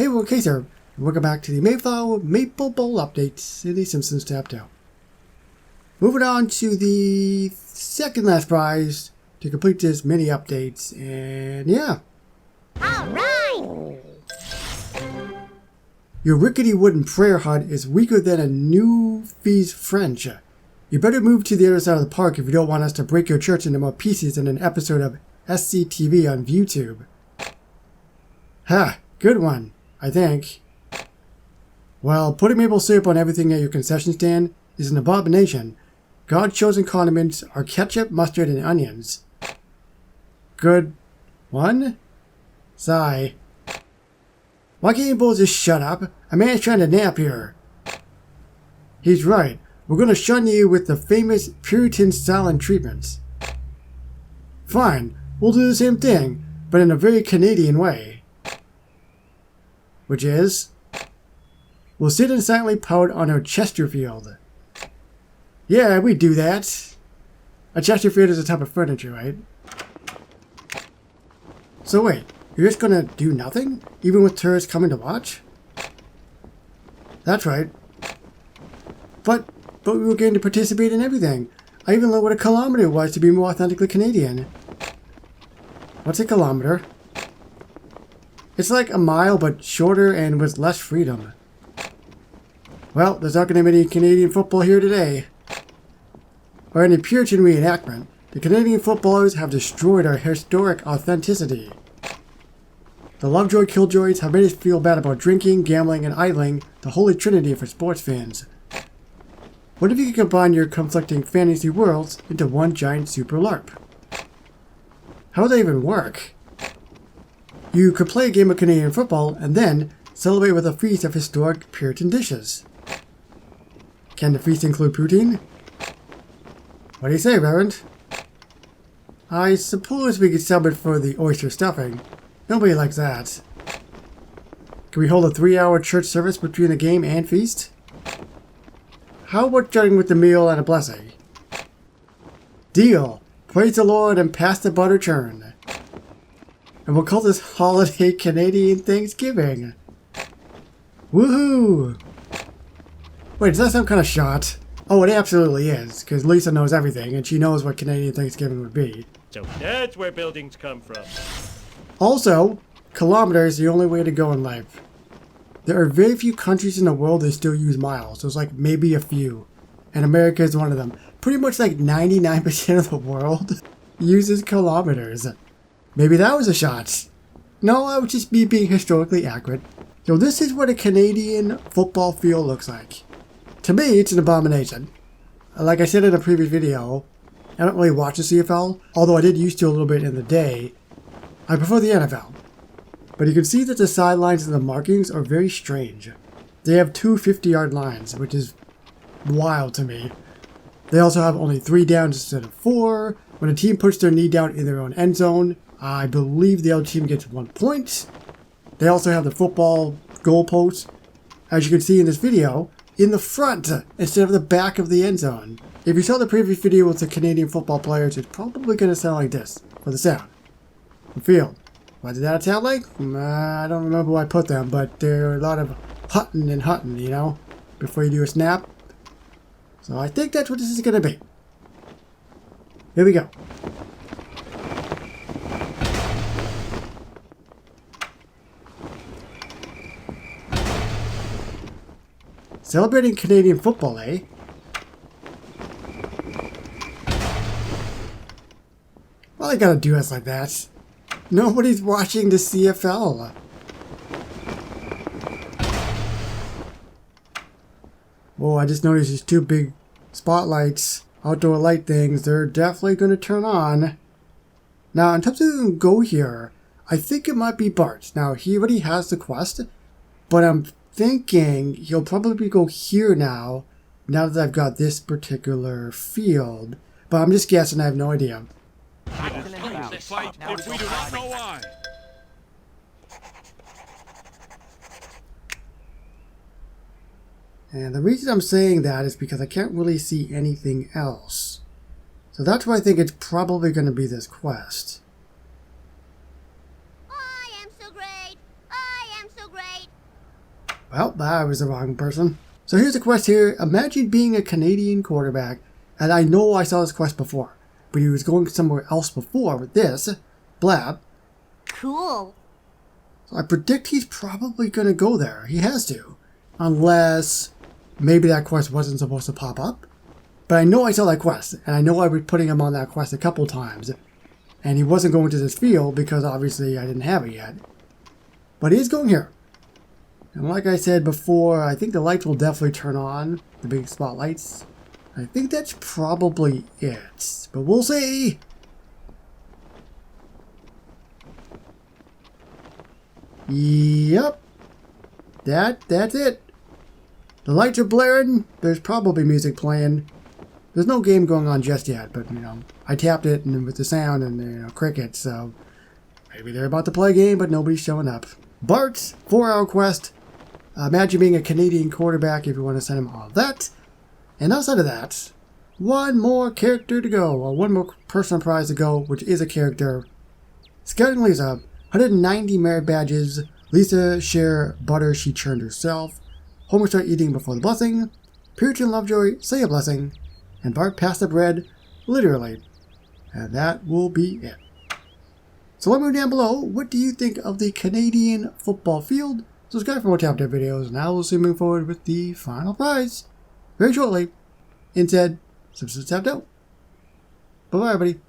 Hey everyone, Kaiser, and welcome back to the Mayflower Maple Bowl updates in the Simpsons Tapped Out. Moving on to the second last prize to complete this mini updates, and yeah. Alright! Your rickety wooden prayer hut is weaker than a new fee's French. You better move to the other side of the park if you don't want us to break your church into more pieces in an episode of SCTV on YouTube. Ha, good one, I think. Well, putting maple syrup on everything at your concession stand is an abomination. God's chosen condiments are ketchup, mustard, and onions. Good one? Sigh. Why can't you both just shut up? A man's trying to nap here. He's right. We're gonna shun you with the famous Puritan silent treatments. Fine, we'll do the same thing, but in a very Canadian way. Which is? We'll sit and silently pout on our Chesterfield. Yeah, we do that. A Chesterfield is a type of furniture, right? So wait, you're just gonna do nothing? Even with tourists coming to watch? That's right. But we were going to participate in everything. I even learned what a kilometer was to be more authentically Canadian. What's a kilometer? It's like a mile, but shorter and with less freedom. Well, there's not going to be any Canadian football here today. Or any Puritan reenactment. The Canadian footballers have destroyed our historic authenticity. The Lovejoy Killjoys have made us feel bad about drinking, gambling, and idling, the holy trinity for sports fans. What if you could combine your conflicting fantasy worlds into one giant super LARP? How would that even work? You could play a game of Canadian football and then celebrate with a feast of historic Puritan dishes. Can the feast include poutine? What do you say, Reverend? I suppose we could sub it for the oyster stuffing. Nobody likes that. Can we hold a 3-hour church service between the game and feast? How about starting with the meal and a blessing? Deal! Praise the Lord and pass the butter churn. And we'll call this holiday Canadian Thanksgiving. Woohoo! Wait, does that sound kind of shot? Oh, it absolutely is, because Lisa knows everything, and she knows what Canadian Thanksgiving would be. So that's where buildings come from. Also, kilometer is the only way to go in life. There are very few countries in the world that still use miles. There's like maybe a few. And America is one of them. Pretty much like 99% of the world uses kilometers. Maybe that was a shot. No, I would just be being historically accurate. So this is what a Canadian football field looks like. To me, it's an abomination. Like I said in a previous video, I don't really watch the CFL, although I did used to a little bit in the day. I prefer the NFL. But you can see that the sidelines and the markings are very strange. They have two 50-yard lines, which is wild to me. They also have only 3 downs instead of 4. When a team puts their knee down in their own end zone, I believe the other team gets 1 point. They also have the football goalpost, as you can see in this video, in the front instead of the back of the end zone. If you saw the previous video with the Canadian football players, it's probably going to sound like this for the sound. The field. What did that sound like? I don't remember where I put them, but there are a lot of hutting and hutting, you know, before you do a snap. So I think that's what this is going to be. Here we go. Celebrating Canadian football, eh? Well, I gotta do us like that. Nobody's watching the CFL. Oh, I just noticed these 2 big spotlights, outdoor light things. They're definitely going to turn on. Now, in terms of who can go here, I think it might be Bart. Now, he already has the quest, but I'm thinking he'll probably go here now that I've got this particular field. But I'm just guessing, I have no idea. Fight if we do not know why. And the reason I'm saying that is because I can't really see anything else. So that's why I think it's probably going to be this quest. I am so great! I am so great! Well, I was the wrong person. So here's a quest here. Imagine being a Canadian quarterback. And I know I saw this quest before. But he was going somewhere else before with this. Blab. Cool. So I predict he's probably going to go there. He has to. Unless maybe that quest wasn't supposed to pop up. But I know I saw that quest. And I know I was putting him on that quest a couple times. And he wasn't going to this field because obviously I didn't have it yet. But he is going here. And like I said before, I think the lights will definitely turn on. The big spotlights. I think that's probably it. But we'll see. Yep. That's it. The lights are blaring. There's probably music playing. There's no game going on just yet, but, you know, I tapped it and with the sound and, you know, crickets, so maybe they're about to play a game, but nobody's showing up. Bart's 4-hour quest. Imagine being a Canadian quarterback if you want to send him all that. And outside of that, one more character to go, or one more personal prize to go, which is a character. Scouting Lisa, 190 merit badges. Lisa share butter she churned herself. Homer start eating before the blessing. Puritan Lovejoy, say a blessing. And Bart passed the bread, literally. And that will be it. So let me know down below, what do you think of the Canadian football field? Subscribe for more tap videos, and I will see you moving forward with the final prize very shortly. Instead, Simpsons tapped out. Bye-bye, everybody.